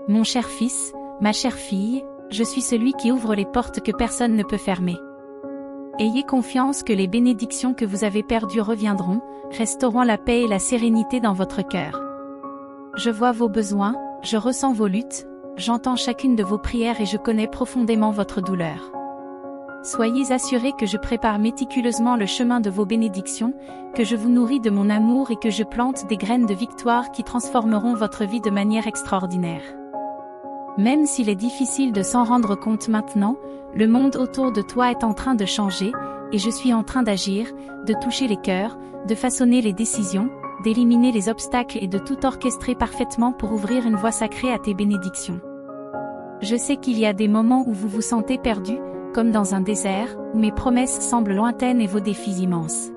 Mon cher fils, ma chère fille, je suis celui qui ouvre les portes que personne ne peut fermer. Ayez confiance que les bénédictions que vous avez perdues reviendront, restaurant la paix et la sérénité dans votre cœur. Je vois vos besoins, je ressens vos luttes, j'entends chacune de vos prières et je connais profondément votre douleur. Soyez assurés que je prépare méticuleusement le chemin de vos bénédictions, que je vous nourris de mon amour et que je plante des graines de victoire qui transformeront votre vie de manière extraordinaire. Même s'il est difficile de s'en rendre compte maintenant, le monde autour de toi est en train de changer, et je suis en train d'agir, de toucher les cœurs, de façonner les décisions, d'éliminer les obstacles et de tout orchestrer parfaitement pour ouvrir une voie sacrée à tes bénédictions. Je sais qu'il y a des moments où vous vous sentez perdu, comme dans un désert, où mes promesses semblent lointaines et vos défis immenses.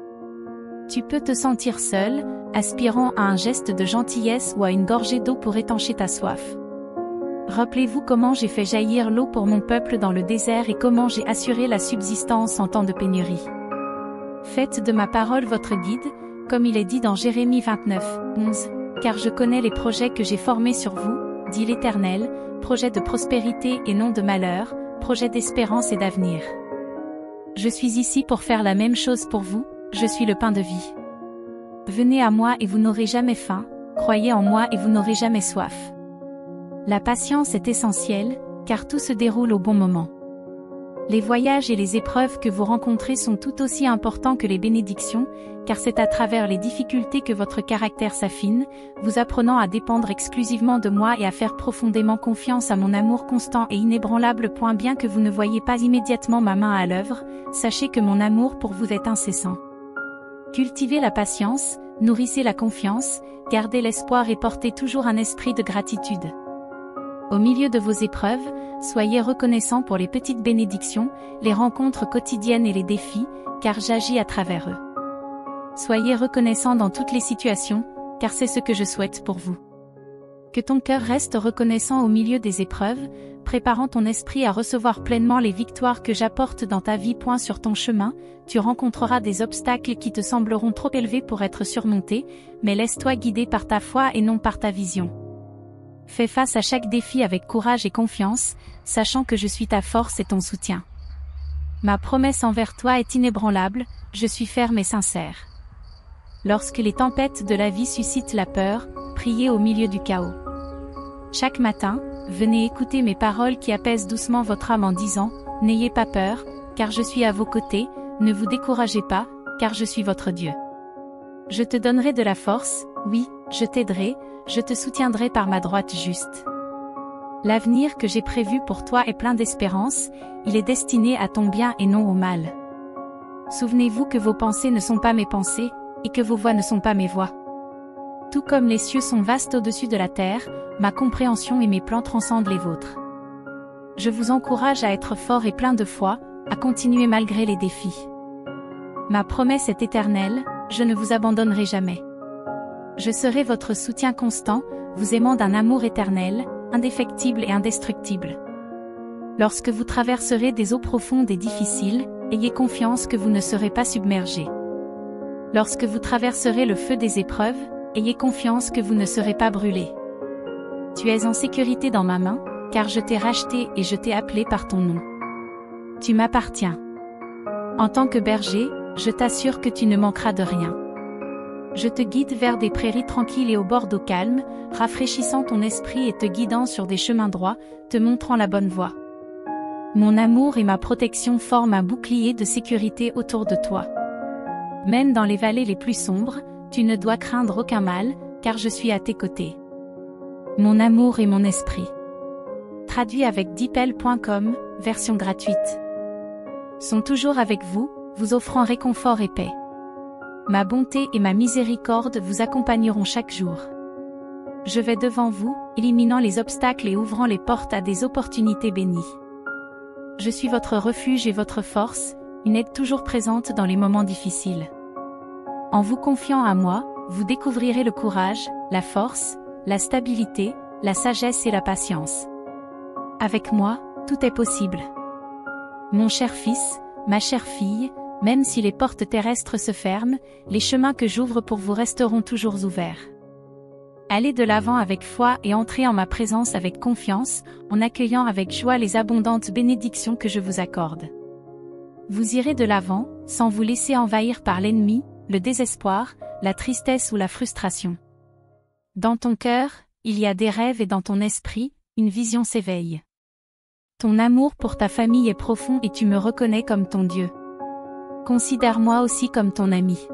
Tu peux te sentir seul, aspirant à un geste de gentillesse ou à une gorgée d'eau pour étancher ta soif. Rappelez-vous comment j'ai fait jaillir l'eau pour mon peuple dans le désert et comment j'ai assuré la subsistance en temps de pénurie. Faites de ma parole votre guide, comme il est dit dans Jérémie 29, 11, « Car je connais les projets que j'ai formés sur vous, dit l'Éternel, projets de prospérité et non de malheur, projets d'espérance et d'avenir. Je suis ici pour faire la même chose pour vous, je suis le pain de vie. Venez à moi et vous n'aurez jamais faim, croyez en moi et vous n'aurez jamais soif. » La patience est essentielle, car tout se déroule au bon moment. Les voyages et les épreuves que vous rencontrez sont tout aussi importants que les bénédictions, car c'est à travers les difficultés que votre caractère s'affine, vous apprenant à dépendre exclusivement de moi et à faire profondément confiance à mon amour constant et inébranlable. Bien que vous ne voyez pas immédiatement ma main à l'œuvre, sachez que mon amour pour vous est incessant. Cultivez la patience, nourrissez la confiance, gardez l'espoir et portez toujours un esprit de gratitude. Au milieu de vos épreuves, soyez reconnaissants pour les petites bénédictions, les rencontres quotidiennes et les défis, car j'agis à travers eux. Soyez reconnaissants dans toutes les situations, car c'est ce que je souhaite pour vous. Que ton cœur reste reconnaissant au milieu des épreuves, préparant ton esprit à recevoir pleinement les victoires que j'apporte dans ta vie. Sur ton chemin, tu rencontreras des obstacles qui te sembleront trop élevés pour être surmontés, mais laisse-toi guider par ta foi et non par ta vision. Fais face à chaque défi avec courage et confiance, sachant que je suis ta force et ton soutien. Ma promesse envers toi est inébranlable, je suis ferme et sincère. Lorsque les tempêtes de la vie suscitent la peur, priez au milieu du chaos. Chaque matin, venez écouter mes paroles qui apaisent doucement votre âme en disant « N'ayez pas peur, car je suis à vos côtés, ne vous découragez pas, car je suis votre Dieu. Je te donnerai de la force, oui, je t'aiderai, je te soutiendrai par ma droite juste. L'avenir que j'ai prévu pour toi est plein d'espérance, il est destiné à ton bien et non au mal. Souvenez-vous que vos pensées ne sont pas mes pensées, et que vos voies ne sont pas mes voies. Tout comme les cieux sont vastes au-dessus de la terre, ma compréhension et mes plans transcendent les vôtres. Je vous encourage à être fort et plein de foi, à continuer malgré les défis. Ma promesse est éternelle, je ne vous abandonnerai jamais. Je serai votre soutien constant, vous aimant d'un amour éternel, indéfectible et indestructible. Lorsque vous traverserez des eaux profondes et difficiles, ayez confiance que vous ne serez pas submergés. Lorsque vous traverserez le feu des épreuves, ayez confiance que vous ne serez pas brûlés. Tu es en sécurité dans ma main, car je t'ai racheté et je t'ai appelé par ton nom. Tu m'appartiens. En tant que berger, je t'assure que tu ne manqueras de rien. Je te guide vers des prairies tranquilles et au bord d'eau calme, rafraîchissant ton esprit et te guidant sur des chemins droits, te montrant la bonne voie. Mon amour et ma protection forment un bouclier de sécurité autour de toi. Même dans les vallées les plus sombres, tu ne dois craindre aucun mal, car je suis à tes côtés. Mon amour et mon esprit. Traduit avec deepl.com, version gratuite. Sont toujours avec vous, vous offrant réconfort et paix. Ma bonté et ma miséricorde vous accompagneront chaque jour. Je vais devant vous, éliminant les obstacles et ouvrant les portes à des opportunités bénies. Je suis votre refuge et votre force, une aide toujours présente dans les moments difficiles. En vous confiant à moi, vous découvrirez le courage, la force, la stabilité, la sagesse et la patience. Avec moi, tout est possible. Mon cher fils, ma chère fille, même si les portes terrestres se ferment, les chemins que j'ouvre pour vous resteront toujours ouverts. Allez de l'avant avec foi et entrez en ma présence avec confiance, en accueillant avec joie les abondantes bénédictions que je vous accorde. Vous irez de l'avant, sans vous laisser envahir par l'ennemi, le désespoir, la tristesse ou la frustration. Dans ton cœur, il y a des rêves et dans ton esprit, une vision s'éveille. Ton amour pour ta famille est profond et tu me reconnais comme ton Dieu. Considère-moi aussi comme ton ami.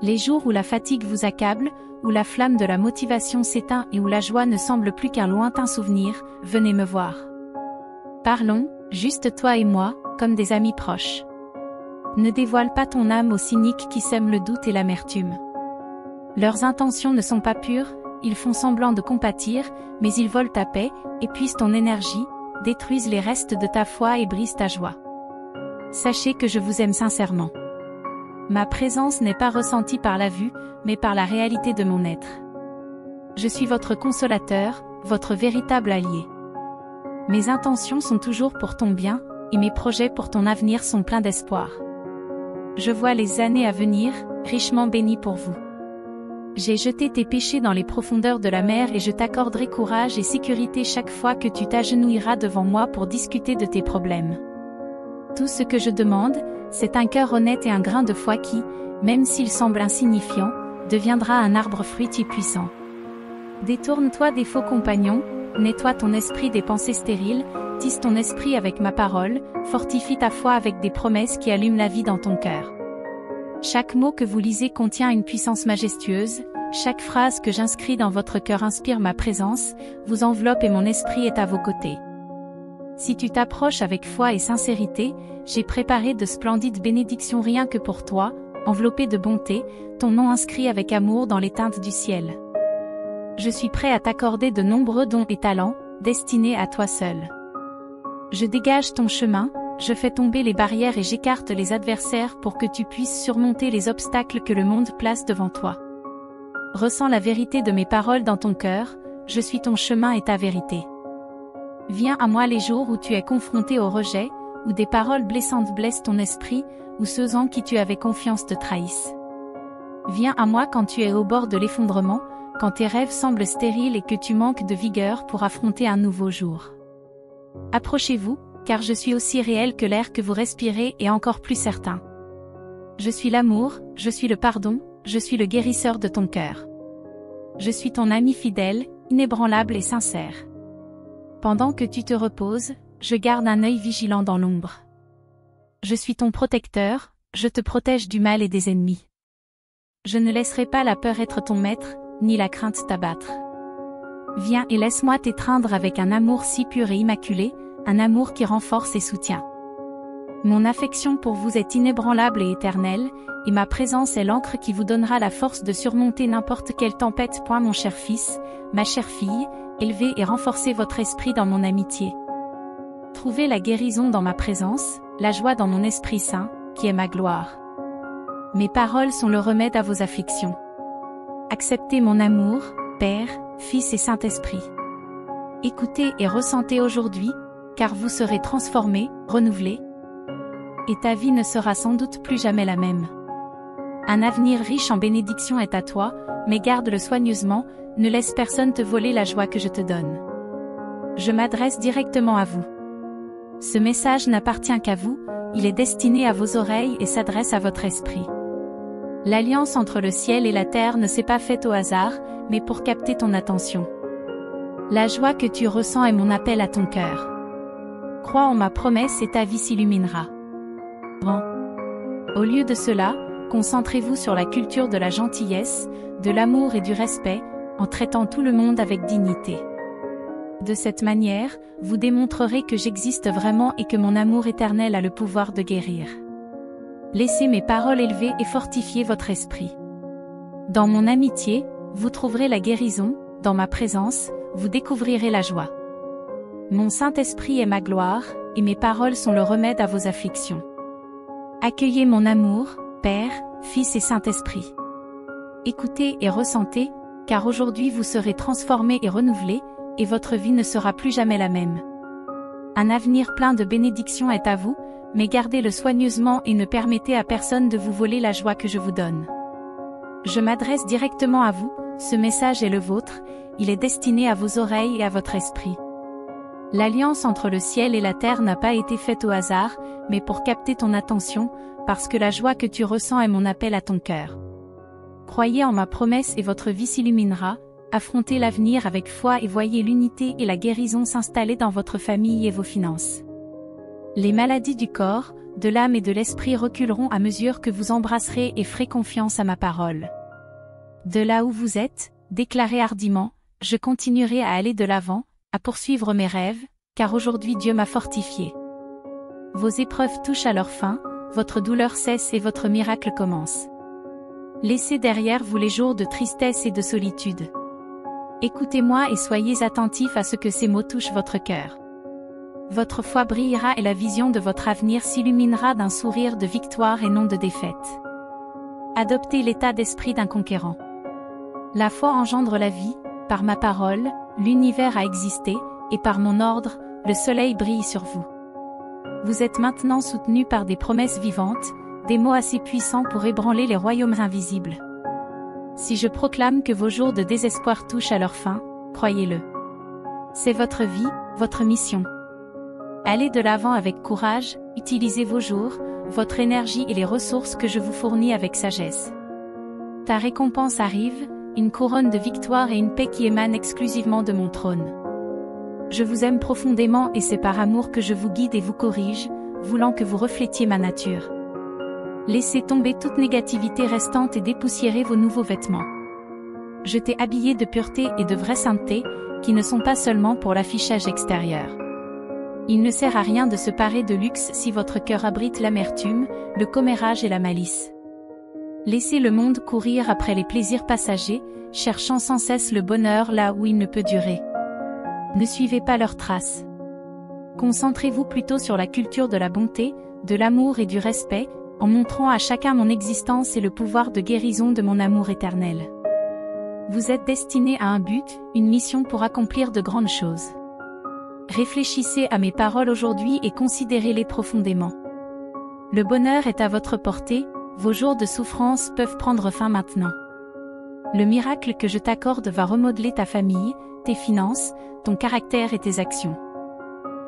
Les jours où la fatigue vous accable, où la flamme de la motivation s'éteint et où la joie ne semble plus qu'un lointain souvenir, venez me voir. Parlons, juste toi et moi, comme des amis proches. Ne dévoile pas ton âme aux cyniques qui sèment le doute et l'amertume. Leurs intentions ne sont pas pures, ils font semblant de compatir, mais ils volent ta paix, épuisent ton énergie, détruisent les restes de ta foi et brisent ta joie. Sachez que je vous aime sincèrement. Ma présence n'est pas ressentie par la vue, mais par la réalité de mon être. Je suis votre consolateur, votre véritable allié. Mes intentions sont toujours pour ton bien, et mes projets pour ton avenir sont pleins d'espoir. Je vois les années à venir, richement bénies pour vous. J'ai jeté tes péchés dans les profondeurs de la mer et je t'accorderai courage et sécurité chaque fois que tu t'agenouilleras devant moi pour discuter de tes problèmes. Tout ce que je demande, c'est un cœur honnête et un grain de foi qui, même s'il semble insignifiant, deviendra un arbre fruitier puissant. Détourne-toi des faux compagnons, nettoie ton esprit des pensées stériles, tisse ton esprit avec ma parole, fortifie ta foi avec des promesses qui allument la vie dans ton cœur. Chaque mot que vous lisez contient une puissance majestueuse, chaque phrase que j'inscris dans votre cœur inspire ma présence, vous enveloppe et mon esprit est à vos côtés. Si tu t'approches avec foi et sincérité, j'ai préparé de splendides bénédictions rien que pour toi, enveloppées de bonté, ton nom inscrit avec amour dans les teintes du ciel. Je suis prêt à t'accorder de nombreux dons et talents, destinés à toi seul. Je dégage ton chemin, je fais tomber les barrières et j'écarte les adversaires pour que tu puisses surmonter les obstacles que le monde place devant toi. Ressens la vérité de mes paroles dans ton cœur, je suis ton chemin et ta vérité. Viens à moi les jours où tu es confronté au rejet, où des paroles blessantes blessent ton esprit, où ceux en qui tu avais confiance te trahissent. Viens à moi quand tu es au bord de l'effondrement, quand tes rêves semblent stériles et que tu manques de vigueur pour affronter un nouveau jour. Approchez-vous, car je suis aussi réel que l'air que vous respirez et encore plus certain. Je suis l'amour, je suis le pardon, je suis le guérisseur de ton cœur. Je suis ton ami fidèle, inébranlable et sincère. Pendant que tu te reposes, je garde un œil vigilant dans l'ombre. Je suis ton protecteur, je te protège du mal et des ennemis. Je ne laisserai pas la peur être ton maître, ni la crainte t'abattre. Viens et laisse-moi t'étreindre avec un amour si pur et immaculé, un amour qui renforce et soutient. Mon affection pour vous est inébranlable et éternelle, et ma présence est l'encre qui vous donnera la force de surmonter n'importe quelle tempête. Mon cher fils, ma chère fille, élevez et renforcez votre esprit dans mon amitié. Trouvez la guérison dans ma présence, la joie dans mon Esprit Saint, qui est ma gloire. Mes paroles sont le remède à vos afflictions. Acceptez mon amour, Père, Fils et Saint-Esprit. Écoutez et ressentez aujourd'hui, car vous serez transformés, renouvelés. Et ta vie ne sera sans doute plus jamais la même. Un avenir riche en bénédictions est à toi, mais garde-le soigneusement, ne laisse personne te voler la joie que je te donne. Je m'adresse directement à vous. Ce message n'appartient qu'à vous, il est destiné à vos oreilles et s'adresse à votre esprit. L'alliance entre le ciel et la terre ne s'est pas faite au hasard, mais pour capter ton attention. La joie que tu ressens est mon appel à ton cœur. Crois en ma promesse et ta vie s'illuminera. Bon. Au lieu de cela, concentrez-vous sur la culture de la gentillesse, de l'amour et du respect, en traitant tout le monde avec dignité. De cette manière, vous démontrerez que j'existe vraiment et que mon amour éternel a le pouvoir de guérir. Laissez mes paroles élever et fortifier votre esprit. Dans mon amitié, vous trouverez la guérison, dans ma présence, vous découvrirez la joie. Mon Saint-Esprit est ma gloire, et mes paroles sont le remède à vos afflictions. Accueillez mon amour, Père, Fils et Saint-Esprit. Écoutez et ressentez, car aujourd'hui vous serez transformés et renouvelés, et votre vie ne sera plus jamais la même. Un avenir plein de bénédictions est à vous, mais gardez-le soigneusement et ne permettez à personne de vous voler la joie que je vous donne. Je m'adresse directement à vous, Ce message est le vôtre, il est destiné à vos oreilles et à votre esprit. L'alliance entre le ciel et la terre n'a pas été faite au hasard, mais pour capter ton attention, parce que la joie que tu ressens est mon appel à ton cœur. Croyez en ma promesse et votre vie s'illuminera, affrontez l'avenir avec foi et voyez l'unité et la guérison s'installer dans votre famille et vos finances. Les maladies du corps, de l'âme et de l'esprit reculeront à mesure que vous embrasserez et ferez confiance à ma parole. De là où vous êtes, déclarez hardiment, je continuerai à aller de l'avant, à poursuivre mes rêves, car aujourd'hui Dieu m'a fortifié. Vos épreuves touchent à leur fin, votre douleur cesse et votre miracle commence. Laissez derrière vous les jours de tristesse et de solitude. Écoutez-moi et soyez attentifs à ce que ces mots touchent votre cœur. Votre foi brillera et la vision de votre avenir s'illuminera d'un sourire de victoire et non de défaite. Adoptez l'état d'esprit d'un conquérant. La foi engendre la vie, par ma parole, l'univers a existé, et par mon ordre, le soleil brille sur vous. Vous êtes maintenant soutenu par des promesses vivantes, des mots assez puissants pour ébranler les royaumes invisibles. Si je proclame que vos jours de désespoir touchent à leur fin, croyez-le. C'est votre vie, votre mission. Allez de l'avant avec courage, utilisez vos jours, votre énergie et les ressources que je vous fournis avec sagesse. Ta récompense arrive, une couronne de victoire et une paix qui émanent exclusivement de mon trône. Je vous aime profondément et c'est par amour que je vous guide et vous corrige, voulant que vous reflétiez ma nature. Laissez tomber toute négativité restante et dépoussiérez vos nouveaux vêtements. Je t'ai habillé de pureté et de vraie sainteté, qui ne sont pas seulement pour l'affichage extérieur. Il ne sert à rien de se parer de luxe si votre cœur abrite l'amertume, le commérage et la malice. Laissez le monde courir après les plaisirs passagers, cherchant sans cesse le bonheur là où il ne peut durer. Ne suivez pas leurs traces. Concentrez-vous plutôt sur la culture de la bonté, de l'amour et du respect, en montrant à chacun mon existence et le pouvoir de guérison de mon amour éternel. Vous êtes destiné à un but, une mission pour accomplir de grandes choses. Réfléchissez à mes paroles aujourd'hui et considérez-les profondément. Le bonheur est à votre portée, vos jours de souffrance peuvent prendre fin maintenant. Le miracle que je t'accorde va remodeler ta famille, tes finances, ton caractère et tes actions.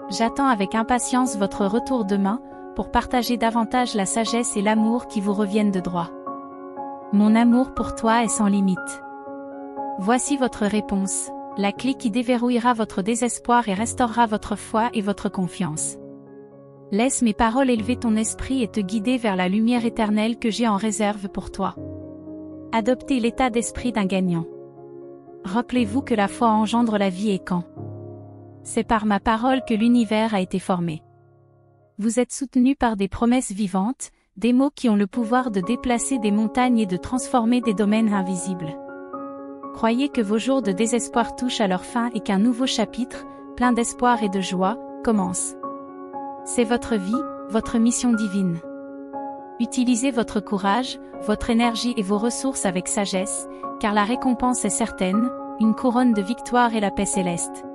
J'attends avec impatience votre retour demain, pour partager davantage la sagesse et l'amour qui vous reviennent de droit. Mon amour pour toi est sans limite. Voici votre réponse, la clé qui déverrouillera votre désespoir et restaurera votre foi et votre confiance. Laisse mes paroles élever ton esprit et te guider vers la lumière éternelle que j'ai en réserve pour toi. Adoptez l'état d'esprit d'un gagnant. Rappelez-vous que la foi engendre la vie et quand. C'est par ma parole que l'univers a été formé. Vous êtes soutenu par des promesses vivantes, des mots qui ont le pouvoir de déplacer des montagnes et de transformer des domaines invisibles. Croyez que vos jours de désespoir touchent à leur fin et qu'un nouveau chapitre, plein d'espoir et de joie, commence. C'est votre vie, votre mission divine. Utilisez votre courage, votre énergie et vos ressources avec sagesse, car la récompense est certaine, une couronne de victoire et la paix céleste.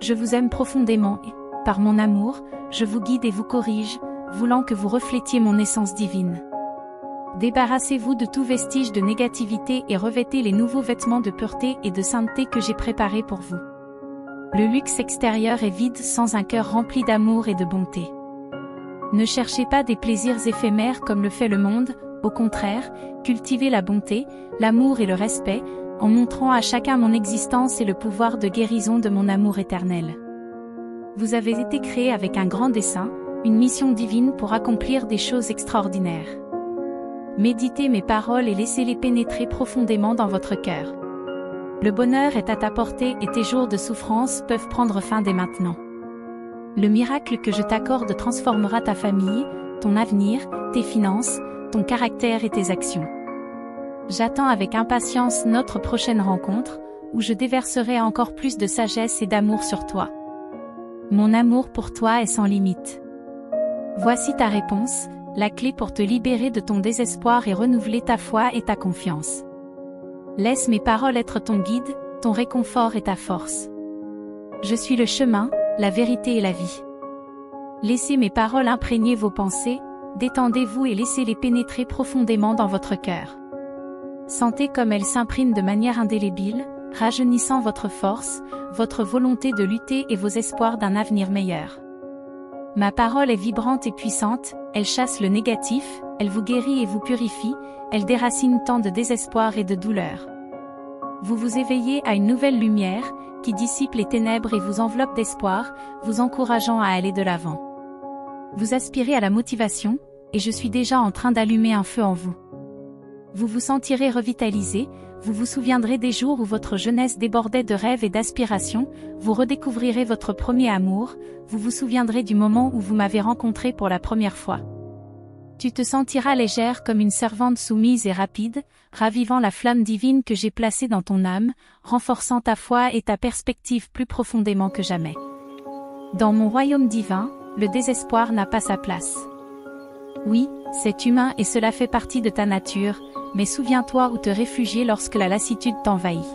Je vous aime profondément et, par mon amour, je vous guide et vous corrige, voulant que vous reflétiez mon essence divine. Débarrassez-vous de tout vestige de négativité et revêtez les nouveaux vêtements de pureté et de sainteté que j'ai préparés pour vous. Le luxe extérieur est vide sans un cœur rempli d'amour et de bonté. Ne cherchez pas des plaisirs éphémères comme le fait le monde, au contraire, cultivez la bonté, l'amour et le respect, en montrant à chacun mon existence et le pouvoir de guérison de mon amour éternel. Vous avez été créé avec un grand dessein, une mission divine pour accomplir des choses extraordinaires. Méditez mes paroles et laissez-les pénétrer profondément dans votre cœur. Le bonheur est à ta portée et tes jours de souffrance peuvent prendre fin dès maintenant. Le miracle que je t'accorde transformera ta famille, ton avenir, tes finances, ton caractère et tes actions. J'attends avec impatience notre prochaine rencontre, où je déverserai encore plus de sagesse et d'amour sur toi. Mon amour pour toi est sans limite. Voici ta réponse, la clé pour te libérer de ton désespoir et renouveler ta foi et ta confiance. Laisse mes paroles être ton guide, ton réconfort et ta force. Je suis le chemin, la vérité et la vie. Laissez mes paroles imprégner vos pensées, détendez-vous et laissez-les pénétrer profondément dans votre cœur. Sentez comme elle s'imprime de manière indélébile, rajeunissant votre force, votre volonté de lutter et vos espoirs d'un avenir meilleur. Ma parole est vibrante et puissante, elle chasse le négatif, elle vous guérit et vous purifie, elle déracine tant de désespoir et de douleur. Vous vous éveillez à une nouvelle lumière, qui dissipe les ténèbres et vous enveloppe d'espoir, vous encourageant à aller de l'avant. Vous aspirez à la motivation, et je suis déjà en train d'allumer un feu en vous. Vous vous sentirez revitalisé, vous vous souviendrez des jours où votre jeunesse débordait de rêves et d'aspirations, vous redécouvrirez votre premier amour, vous vous souviendrez du moment où vous m'avez rencontré pour la première fois. Tu te sentiras légère comme une servante soumise et rapide, ravivant la flamme divine que j'ai placée dans ton âme, renforçant ta foi et ta perspective plus profondément que jamais. Dans mon royaume divin, le désespoir n'a pas sa place. Oui, c'est humain et cela fait partie de ta nature, mais souviens-toi où te réfugier lorsque la lassitude t'envahit.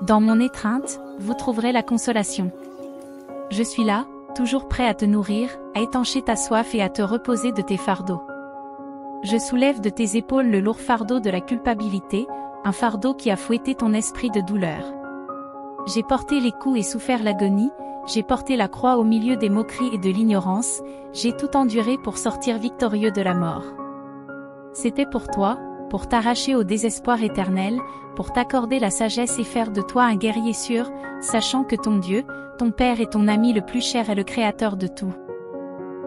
Dans mon étreinte, vous trouverez la consolation. Je suis là, toujours prêt à te nourrir, à étancher ta soif et à te reposer de tes fardeaux. Je soulève de tes épaules le lourd fardeau de la culpabilité, un fardeau qui a fouetté ton esprit de douleur. J'ai porté les coups et souffert l'agonie, j'ai porté la croix au milieu des moqueries et de l'ignorance, j'ai tout enduré pour sortir victorieux de la mort. C'était pour toi, pour t'arracher au désespoir éternel, pour t'accorder la sagesse et faire de toi un guerrier sûr, sachant que ton Dieu, ton Père et ton ami le plus cher est le Créateur de tout.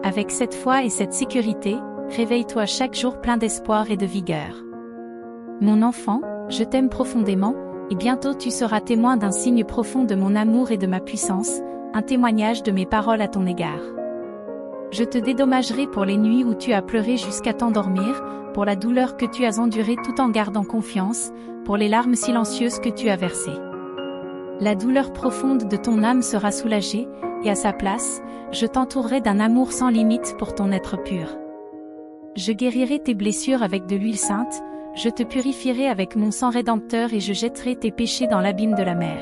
Avec cette foi et cette sécurité, réveille-toi chaque jour plein d'espoir et de vigueur. Mon enfant, je t'aime profondément, et bientôt tu seras témoin d'un signe profond de mon amour et de ma puissance, un témoignage de mes paroles à ton égard. Je te dédommagerai pour les nuits où tu as pleuré jusqu'à t'endormir, pour la douleur que tu as endurée tout en gardant confiance, pour les larmes silencieuses que tu as versées. La douleur profonde de ton âme sera soulagée, et à sa place, je t'entourerai d'un amour sans limite pour ton être pur. Je guérirai tes blessures avec de l'huile sainte, je te purifierai avec mon sang rédempteur et je jetterai tes péchés dans l'abîme de la mer.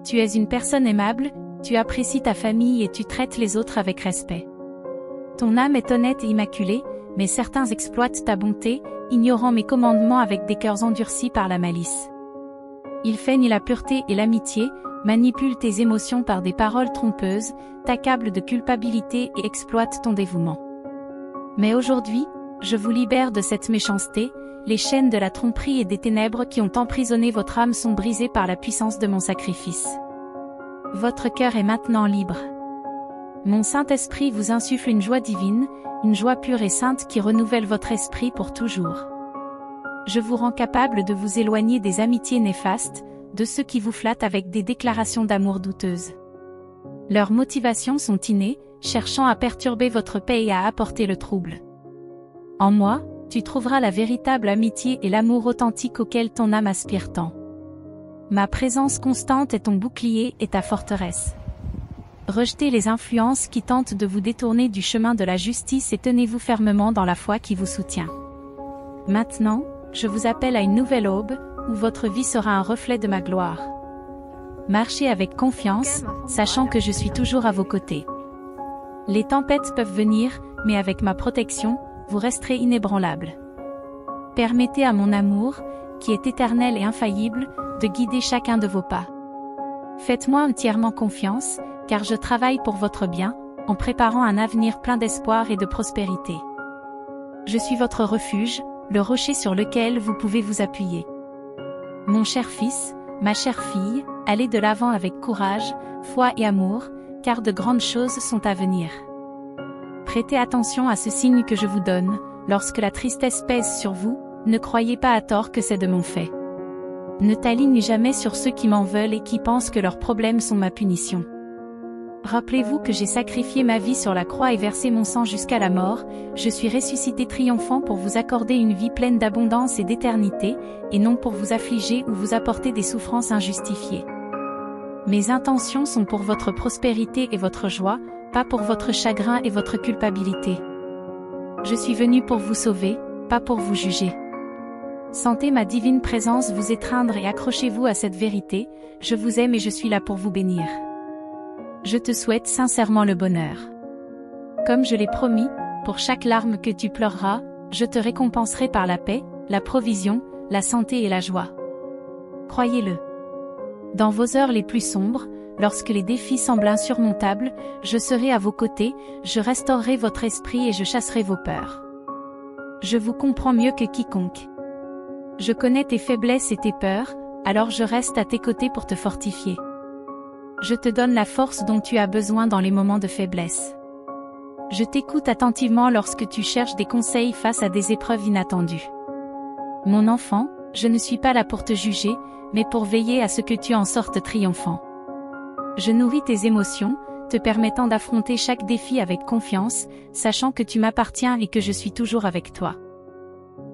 Tu es une personne aimable, tu apprécies ta famille et tu traites les autres avec respect. Ton âme est honnête et immaculée, mais certains exploitent ta bonté, ignorant mes commandements avec des cœurs endurcis par la malice. Ils feignent la pureté et l'amitié, manipulent tes émotions par des paroles trompeuses, t'accablent de culpabilité et exploitent ton dévouement. Mais aujourd'hui, je vous libère de cette méchanceté, les chaînes de la tromperie et des ténèbres qui ont emprisonné votre âme sont brisées par la puissance de mon sacrifice. Votre cœur est maintenant libre. Mon Saint-Esprit vous insuffle une joie divine, une joie pure et sainte qui renouvelle votre esprit pour toujours. Je vous rends capable de vous éloigner des amitiés néfastes, de ceux qui vous flattent avec des déclarations d'amour douteuses. Leurs motivations sont innées, cherchant à perturber votre paix et à apporter le trouble. En moi, tu trouveras la véritable amitié et l'amour authentique auquel ton âme aspire tant. Ma présence constante est ton bouclier et ta forteresse. Rejetez les influences qui tentent de vous détourner du chemin de la justice et tenez-vous fermement dans la foi qui vous soutient. Maintenant, je vous appelle à une nouvelle aube, où votre vie sera un reflet de ma gloire. Marchez avec confiance, sachant que je suis toujours à vos côtés. Les tempêtes peuvent venir, mais avec ma protection, vous resterez inébranlables. Permettez à mon amour, qui est éternel et infaillible, de guider chacun de vos pas. Faites-moi entièrement confiance, car je travaille pour votre bien, en préparant un avenir plein d'espoir et de prospérité. Je suis votre refuge, le rocher sur lequel vous pouvez vous appuyer. Mon cher fils, ma chère fille, allez de l'avant avec courage, foi et amour, car de grandes choses sont à venir. Prêtez attention à ce signe que je vous donne, lorsque la tristesse pèse sur vous, ne croyez pas à tort que c'est de mon fait. Ne t'aligne jamais sur ceux qui m'en veulent et qui pensent que leurs problèmes sont ma punition. Rappelez-vous que j'ai sacrifié ma vie sur la croix et versé mon sang jusqu'à la mort, je suis ressuscité triomphant pour vous accorder une vie pleine d'abondance et d'éternité, et non pour vous affliger ou vous apporter des souffrances injustifiées. Mes intentions sont pour votre prospérité et votre joie, pas pour votre chagrin et votre culpabilité. Je suis venu pour vous sauver, pas pour vous juger. Sentez ma divine présence vous étreindre et accrochez-vous à cette vérité, je vous aime et je suis là pour vous bénir. Je te souhaite sincèrement le bonheur. Comme je l'ai promis, pour chaque larme que tu pleureras, je te récompenserai par la paix, la provision, la santé et la joie. Croyez-le. Dans vos heures les plus sombres, lorsque les défis semblent insurmontables, je serai à vos côtés, je restaurerai votre esprit et je chasserai vos peurs. Je vous comprends mieux que quiconque. Je connais tes faiblesses et tes peurs, alors je reste à tes côtés pour te fortifier. Je te donne la force dont tu as besoin dans les moments de faiblesse. Je t'écoute attentivement lorsque tu cherches des conseils face à des épreuves inattendues. Mon enfant, je ne suis pas là pour te juger, mais pour veiller à ce que tu en sortes triomphant. Je nourris tes émotions, te permettant d'affronter chaque défi avec confiance, sachant que tu m'appartiens et que je suis toujours avec toi.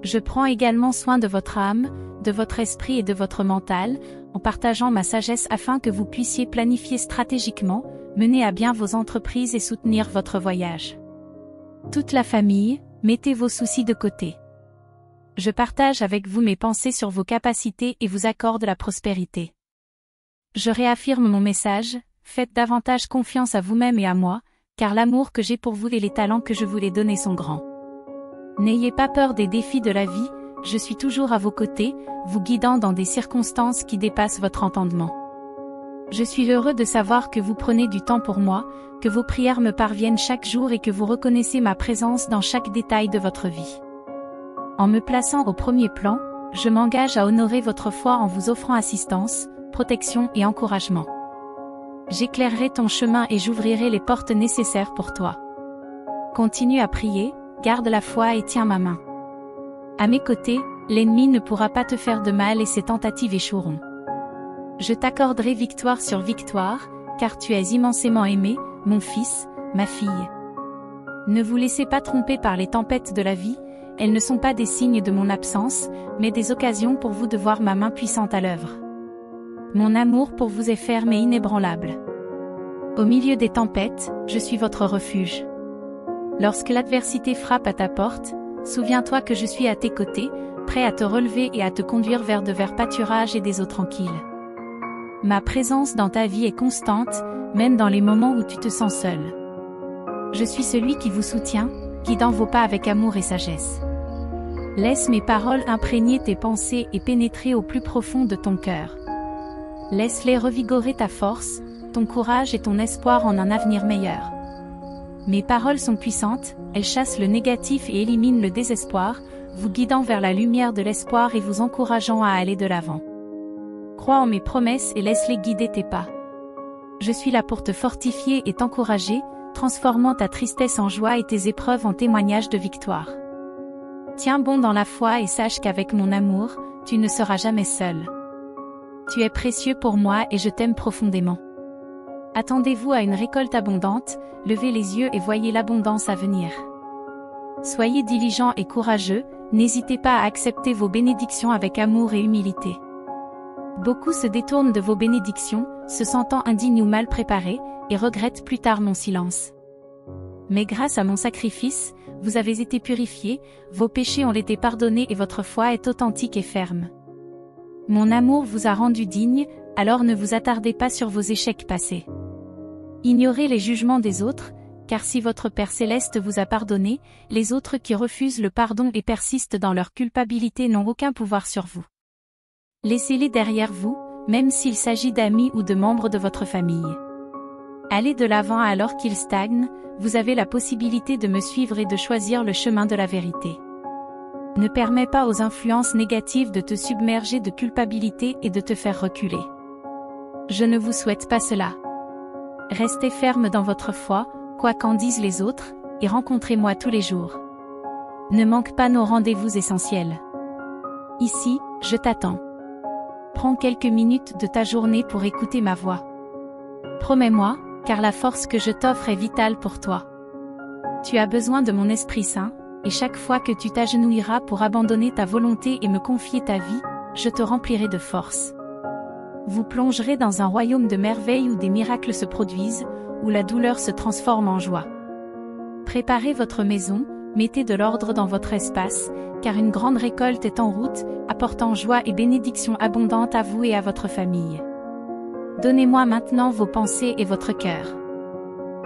Je prends également soin de votre âme, de votre esprit et de votre mental, en partageant ma sagesse afin que vous puissiez planifier stratégiquement, mener à bien vos entreprises et soutenir votre voyage. Toute la famille, mettez vos soucis de côté. Je partage avec vous mes pensées sur vos capacités et vous accorde la prospérité. Je réaffirme mon message, faites davantage confiance à vous-même et à moi, car l'amour que j'ai pour vous et les talents que je vous ai donnés sont grands. N'ayez pas peur des défis de la vie, je suis toujours à vos côtés, vous guidant dans des circonstances qui dépassent votre entendement. Je suis heureux de savoir que vous prenez du temps pour moi, que vos prières me parviennent chaque jour et que vous reconnaissez ma présence dans chaque détail de votre vie. En me plaçant au premier plan, je m'engage à honorer votre foi en vous offrant assistance, protection et encouragement. J'éclairerai ton chemin et j'ouvrirai les portes nécessaires pour toi. Continue à prier, garde la foi et tiens ma main. À mes côtés, l'ennemi ne pourra pas te faire de mal et ses tentatives échoueront. Je t'accorderai victoire sur victoire, car tu es immensément aimé, mon fils, ma fille. Ne vous laissez pas tromper par les tempêtes de la vie, elles ne sont pas des signes de mon absence, mais des occasions pour vous de voir ma main puissante à l'œuvre. Mon amour pour vous est ferme et inébranlable. Au milieu des tempêtes, je suis votre refuge. Lorsque l'adversité frappe à ta porte, souviens-toi que je suis à tes côtés, prêt à te relever et à te conduire vers de verts pâturages et des eaux tranquilles. Ma présence dans ta vie est constante, même dans les moments où tu te sens seul. Je suis celui qui vous soutient, guidant vos pas avec amour et sagesse. Laisse mes paroles imprégner tes pensées et pénétrer au plus profond de ton cœur. Laisse-les revigorer ta force, ton courage et ton espoir en un avenir meilleur. Mes paroles sont puissantes, elles chassent le négatif et éliminent le désespoir, vous guidant vers la lumière de l'espoir et vous encourageant à aller de l'avant. Crois en mes promesses et laisse-les guider tes pas. Je suis là pour te fortifier et t'encourager, transformant ta tristesse en joie et tes épreuves en témoignages de victoire. Tiens bon dans la foi et sache qu'avec mon amour, tu ne seras jamais seul. Tu es précieux pour moi et je t'aime profondément. Attendez-vous à une récolte abondante, levez les yeux et voyez l'abondance à venir. Soyez diligents et courageux, n'hésitez pas à accepter vos bénédictions avec amour et humilité. Beaucoup se détournent de vos bénédictions, se sentant indignes ou mal préparés, et regrettent plus tard mon silence. Mais grâce à mon sacrifice, vous avez été purifiés, vos péchés ont été pardonnés et votre foi est authentique et ferme. Mon amour vous a rendu digne, alors ne vous attardez pas sur vos échecs passés. Ignorez les jugements des autres, car si votre Père céleste vous a pardonné, les autres qui refusent le pardon et persistent dans leur culpabilité n'ont aucun pouvoir sur vous. Laissez-les derrière vous, même s'il s'agit d'amis ou de membres de votre famille. Allez de l'avant alors qu'ils stagnent, vous avez la possibilité de me suivre et de choisir le chemin de la vérité. Ne permets pas aux influences négatives de te submerger de culpabilité et de te faire reculer. Je ne vous souhaite pas cela. Restez ferme dans votre foi, quoi qu'en disent les autres, et rencontrez-moi tous les jours. Ne manque pas nos rendez-vous essentiels. Ici, je t'attends. Prends quelques minutes de ta journée pour écouter ma voix. Promets-moi, car la force que je t'offre est vitale pour toi. Tu as besoin de mon Esprit Saint, et chaque fois que tu t'agenouilleras pour abandonner ta volonté et me confier ta vie, je te remplirai de force. Vous plongerez dans un royaume de merveilles où des miracles se produisent, où la douleur se transforme en joie. Préparez votre maison, mettez de l'ordre dans votre espace, car une grande récolte est en route, apportant joie et bénédictions abondantes à vous et à votre famille. Donnez-moi maintenant vos pensées et votre cœur.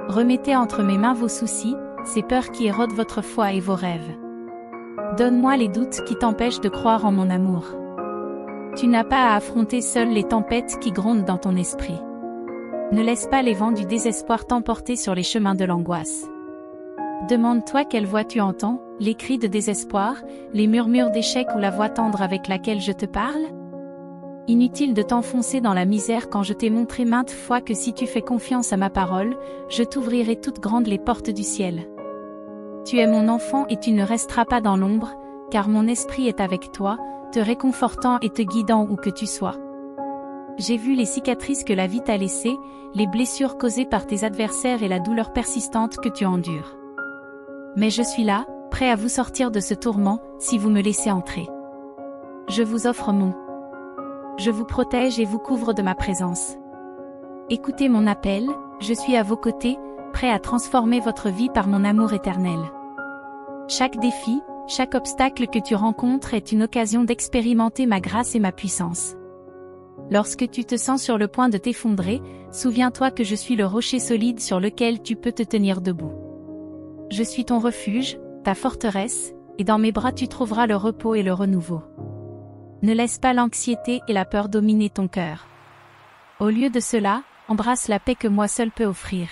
Remettez entre mes mains vos soucis, ces peurs qui érodent votre foi et vos rêves. Donne-moi les doutes qui t'empêchent de croire en mon amour. Tu n'as pas à affronter seul les tempêtes qui grondent dans ton esprit. Ne laisse pas les vents du désespoir t'emporter sur les chemins de l'angoisse. Demande-toi quelle voix tu entends, les cris de désespoir, les murmures d'échec ou la voix tendre avec laquelle je te parle? Inutile de t'enfoncer dans la misère quand je t'ai montré maintes fois que si tu fais confiance à ma parole, je t'ouvrirai toutes grandes les portes du ciel. Tu es mon enfant et tu ne resteras pas dans l'ombre, car mon esprit est avec toi, te réconfortant et te guidant où que tu sois. J'ai vu les cicatrices que la vie t'a laissées, les blessures causées par tes adversaires et la douleur persistante que tu endures. Mais je suis là, prêt à vous sortir de ce tourment, si vous me laissez entrer. Je vous offre mon. Je vous protège et vous couvre de ma présence. Écoutez mon appel, je suis à vos côtés, prêt à transformer votre vie par mon amour éternel. Chaque défi, chaque obstacle que tu rencontres est une occasion d'expérimenter ma grâce et ma puissance. Lorsque tu te sens sur le point de t'effondrer, souviens-toi que je suis le rocher solide sur lequel tu peux te tenir debout. Je suis ton refuge, ta forteresse, et dans mes bras tu trouveras le repos et le renouveau. Ne laisse pas l'anxiété et la peur dominer ton cœur. Au lieu de cela, embrasse la paix que moi seul peux offrir.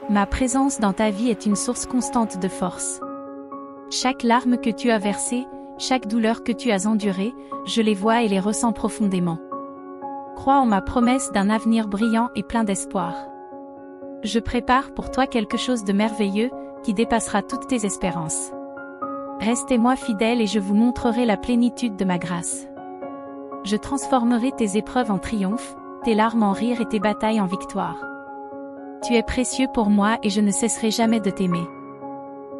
Ma présence dans ta vie est une source constante de force. Chaque larme que tu as versée, chaque douleur que tu as endurée, je les vois et les ressens profondément. Crois en ma promesse d'un avenir brillant et plein d'espoir. Je prépare pour toi quelque chose de merveilleux, qui dépassera toutes tes espérances. Restez-moi fidèle et je vous montrerai la plénitude de ma grâce. Je transformerai tes épreuves en triomphe, tes larmes en rire et tes batailles en victoire. Tu es précieux pour moi et je ne cesserai jamais de t'aimer.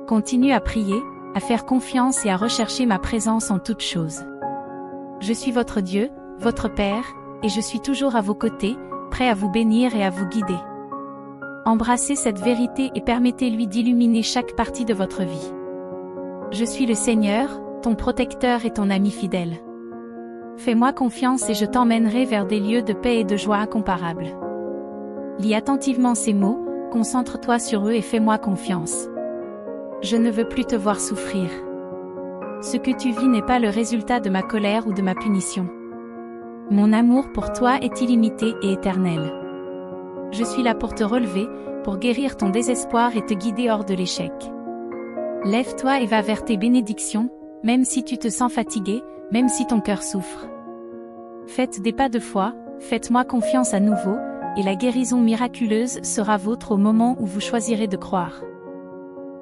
Continue à prier, à faire confiance et à rechercher ma présence en toutes choses. Je suis votre Dieu, votre Père, et je suis toujours à vos côtés, prêt à vous bénir et à vous guider. Embrassez cette vérité et permettez-lui d'illuminer chaque partie de votre vie. Je suis le Seigneur, ton protecteur et ton ami fidèle. Fais-moi confiance et je t'emmènerai vers des lieux de paix et de joie incomparables. Lis attentivement ces mots, concentre-toi sur eux et fais-moi confiance. Je ne veux plus te voir souffrir. Ce que tu vis n'est pas le résultat de ma colère ou de ma punition. Mon amour pour toi est illimité et éternel. Je suis là pour te relever, pour guérir ton désespoir et te guider hors de l'échec. Lève-toi et va vers tes bénédictions, même si tu te sens fatigué, même si ton cœur souffre. Faites des pas de foi, faites-moi confiance à nouveau, et la guérison miraculeuse sera vôtre au moment où vous choisirez de croire.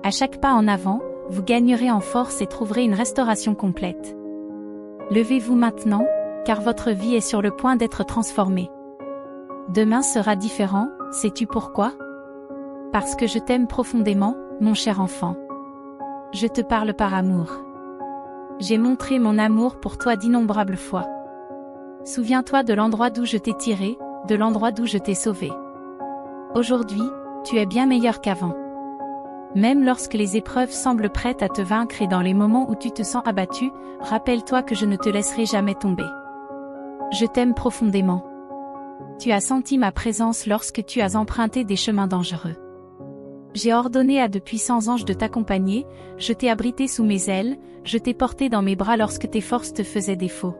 À chaque pas en avant, vous gagnerez en force et trouverez une restauration complète. Levez-vous maintenant, car votre vie est sur le point d'être transformée. Demain sera différent, sais-tu pourquoi? Parce que je t'aime profondément, mon cher enfant. Je te parle par amour. J'ai montré mon amour pour toi d'innombrables fois. Souviens-toi de l'endroit d'où je t'ai tiré, de l'endroit d'où je t'ai sauvé. Aujourd'hui, tu es bien meilleur qu'avant. Même lorsque les épreuves semblent prêtes à te vaincre et dans les moments où tu te sens abattu, rappelle-toi que je ne te laisserai jamais tomber. Je t'aime profondément. Tu as senti ma présence lorsque tu as emprunté des chemins dangereux. J'ai ordonné à de puissants anges de t'accompagner, je t'ai abrité sous mes ailes, je t'ai porté dans mes bras lorsque tes forces te faisaient défaut.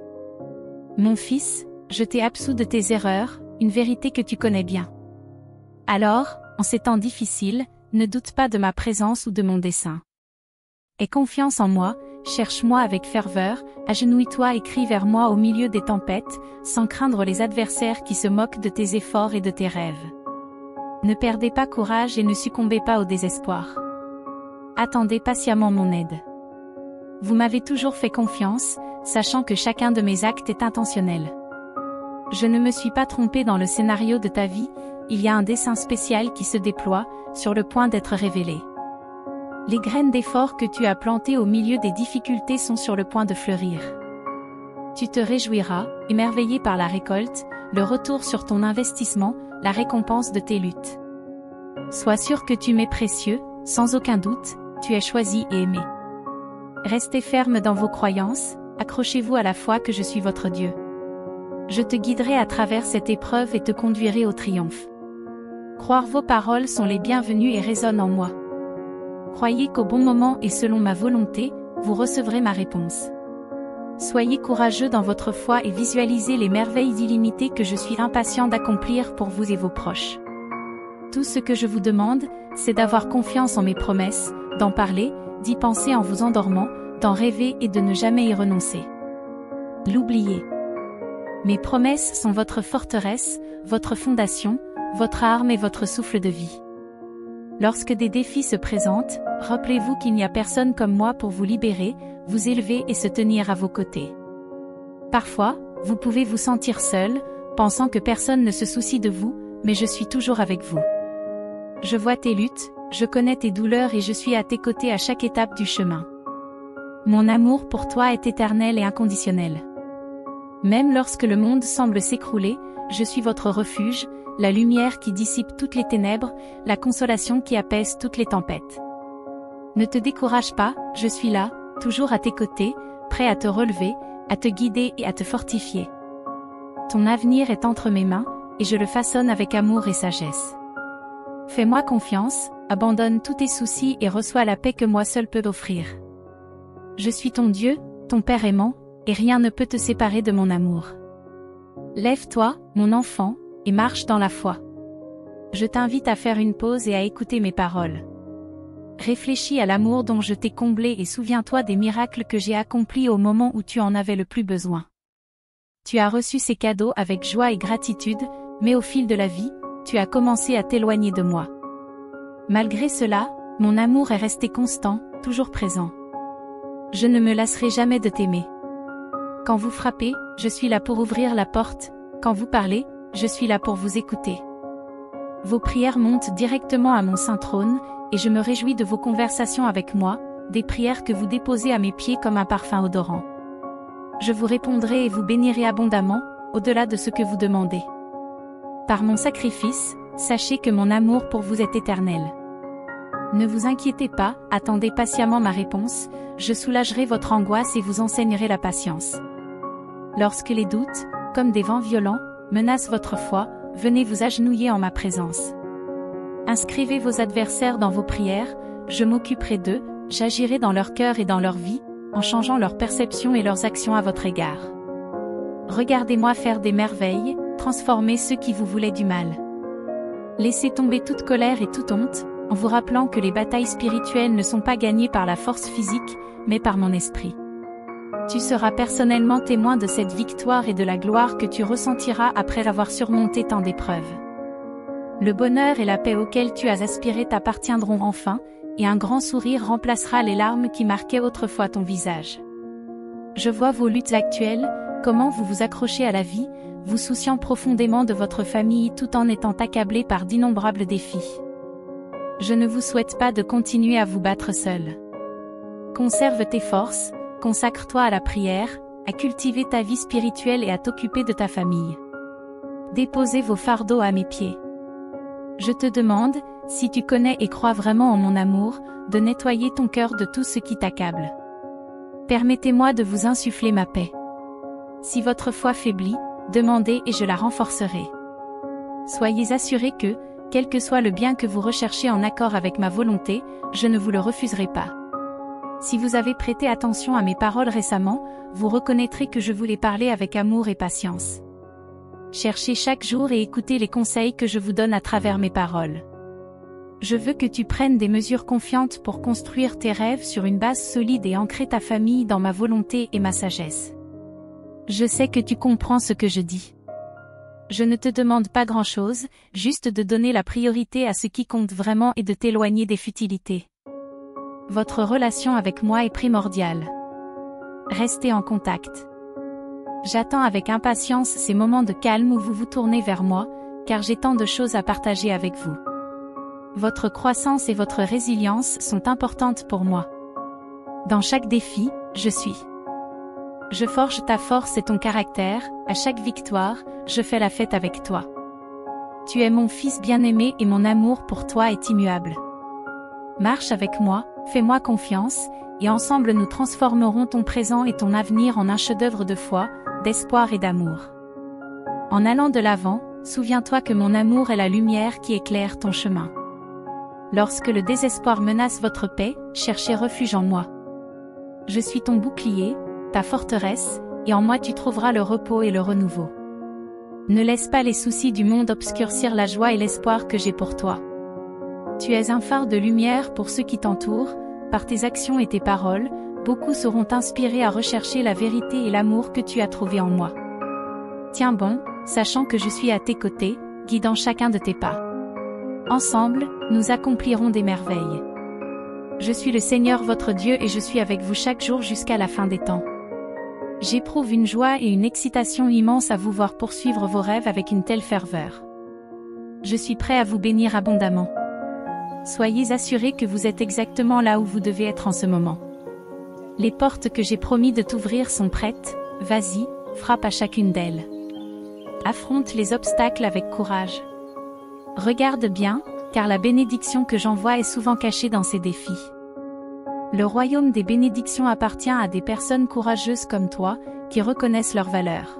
Mon fils, je t'ai absous de tes erreurs, une vérité que tu connais bien. Alors, en ces temps difficiles, ne doute pas de ma présence ou de mon dessein. Aie confiance en moi, cherche-moi avec ferveur, agenouille-toi et crie vers moi au milieu des tempêtes, sans craindre les adversaires qui se moquent de tes efforts et de tes rêves. Ne perdez pas courage et ne succombez pas au désespoir. Attendez patiemment mon aide. Vous m'avez toujours fait confiance, sachant que chacun de mes actes est intentionnel. Je ne me suis pas trompé dans le scénario de ta vie, il y a un dessein spécial qui se déploie, sur le point d'être révélé. Les graines d'effort que tu as plantées au milieu des difficultés sont sur le point de fleurir. Tu te réjouiras, émerveillé par la récolte, le retour sur ton investissement, la récompense de tes luttes. Sois sûr que tu m'es précieux, sans aucun doute, tu es choisi et aimé. Restez ferme dans vos croyances, accrochez-vous à la foi que je suis votre Dieu. Je te guiderai à travers cette épreuve et te conduirai au triomphe. Croire vos paroles sont les bienvenues et résonnent en moi. Croyez qu'au bon moment et selon ma volonté, vous recevrez ma réponse. Soyez courageux dans votre foi et visualisez les merveilles illimitées que je suis impatient d'accomplir pour vous et vos proches. Tout ce que je vous demande, c'est d'avoir confiance en mes promesses, d'en parler, d'y penser en vous endormant, d'en rêver et de ne jamais y renoncer. L'oublier. Mes promesses sont votre forteresse, votre fondation, votre arme et votre souffle de vie. Lorsque des défis se présentent, rappelez-vous qu'il n'y a personne comme moi pour vous libérer, vous élever et se tenir à vos côtés. Parfois, vous pouvez vous sentir seul, pensant que personne ne se soucie de vous, mais je suis toujours avec vous. Je vois tes luttes, je connais tes douleurs et je suis à tes côtés à chaque étape du chemin. Mon amour pour toi est éternel et inconditionnel. Même lorsque le monde semble s'écrouler, je suis votre refuge, la lumière qui dissipe toutes les ténèbres, la consolation qui apaise toutes les tempêtes. Ne te décourage pas, je suis là, toujours à tes côtés, prêt à te relever, à te guider et à te fortifier. Ton avenir est entre mes mains, et je le façonne avec amour et sagesse. Fais-moi confiance, abandonne tous tes soucis et reçois la paix que moi seul peux t'offrir. Je suis ton Dieu, ton Père aimant, et rien ne peut te séparer de mon amour. Lève-toi, mon enfant, et marche dans la foi. Je t'invite à faire une pause et à écouter mes paroles. Réfléchis à l'amour dont je t'ai comblé et souviens-toi des miracles que j'ai accomplis au moment où tu en avais le plus besoin. Tu as reçu ces cadeaux avec joie et gratitude, mais au fil de la vie, tu as commencé à t'éloigner de moi. Malgré cela, mon amour est resté constant, toujours présent. Je ne me lasserai jamais de t'aimer. Quand vous frappez, je suis là pour ouvrir la porte, quand vous parlez, je suis là pour vous écouter. Vos prières montent directement à mon saint trône, et je me réjouis de vos conversations avec moi, des prières que vous déposez à mes pieds comme un parfum odorant. Je vous répondrai et vous bénirai abondamment, au-delà de ce que vous demandez. Par mon sacrifice, sachez que mon amour pour vous est éternel. Ne vous inquiétez pas, attendez patiemment ma réponse, je soulagerai votre angoisse et vous enseignerai la patience. Lorsque les doutes, comme des vents violents, menacent votre foi, venez vous agenouiller en ma présence. Inscrivez vos adversaires dans vos prières, je m'occuperai d'eux, j'agirai dans leur cœur et dans leur vie, en changeant leur perception et leurs actions à votre égard. Regardez-moi faire des merveilles, transformer ceux qui vous voulaient du mal. Laissez tomber toute colère et toute honte, en vous rappelant que les batailles spirituelles ne sont pas gagnées par la force physique, mais par mon esprit. Tu seras personnellement témoin de cette victoire et de la gloire que tu ressentiras après avoir surmonté tant d'épreuves. Le bonheur et la paix auxquels tu as aspiré t'appartiendront enfin, et un grand sourire remplacera les larmes qui marquaient autrefois ton visage. Je vois vos luttes actuelles, comment vous vous accrochez à la vie, vous souciant profondément de votre famille tout en étant accablé par d'innombrables défis. Je ne vous souhaite pas de continuer à vous battre seul. Conserve tes forces, consacre-toi à la prière, à cultiver ta vie spirituelle et à t'occuper de ta famille. Déposez vos fardeaux à mes pieds. Je te demande, si tu connais et crois vraiment en mon amour, de nettoyer ton cœur de tout ce qui t'accable. Permettez-moi de vous insuffler ma paix. Si votre foi faiblit, demandez et je la renforcerai. Soyez assurés que, quel que soit le bien que vous recherchez en accord avec ma volonté, je ne vous le refuserai pas. Si vous avez prêté attention à mes paroles récemment, vous reconnaîtrez que je vous les parlais avec amour et patience. Cherchez chaque jour et écoutez les conseils que je vous donne à travers mes paroles. Je veux que tu prennes des mesures confiantes pour construire tes rêves sur une base solide et ancrer ta famille dans ma volonté et ma sagesse. Je sais que tu comprends ce que je dis. Je ne te demande pas grand-chose, juste de donner la priorité à ce qui compte vraiment et de t'éloigner des futilités. Votre relation avec moi est primordiale. Restez en contact. J'attends avec impatience ces moments de calme où vous vous tournez vers moi, car j'ai tant de choses à partager avec vous. Votre croissance et votre résilience sont importantes pour moi. Dans chaque défi, je suis. Je forge ta force et ton caractère, à chaque victoire, je fais la fête avec toi. Tu es mon fils bien-aimé et mon amour pour toi est immuable. Marche avec moi, fais-moi confiance, et ensemble nous transformerons ton présent et ton avenir en un chef-d'œuvre de foi, d'espoir et d'amour. En allant de l'avant, souviens-toi que mon amour est la lumière qui éclaire ton chemin. Lorsque le désespoir menace votre paix, cherchez refuge en moi. Je suis ton bouclier, ta forteresse, et en moi tu trouveras le repos et le renouveau. Ne laisse pas les soucis du monde obscurcir la joie et l'espoir que j'ai pour toi. Tu es un phare de lumière pour ceux qui t'entourent, par tes actions et tes paroles, beaucoup seront inspirés à rechercher la vérité et l'amour que tu as trouvé en moi. Tiens bon, sachant que je suis à tes côtés, guidant chacun de tes pas. Ensemble, nous accomplirons des merveilles. Je suis le Seigneur votre Dieu et je suis avec vous chaque jour jusqu'à la fin des temps. J'éprouve une joie et une excitation immense à vous voir poursuivre vos rêves avec une telle ferveur. Je suis prêt à vous bénir abondamment. Soyez assurés que vous êtes exactement là où vous devez être en ce moment. Les portes que j'ai promis de t'ouvrir sont prêtes, vas-y, frappe à chacune d'elles. Affronte les obstacles avec courage. Regarde bien, car la bénédiction que j'envoie est souvent cachée dans ces défis. Le royaume des bénédictions appartient à des personnes courageuses comme toi, qui reconnaissent leur valeur.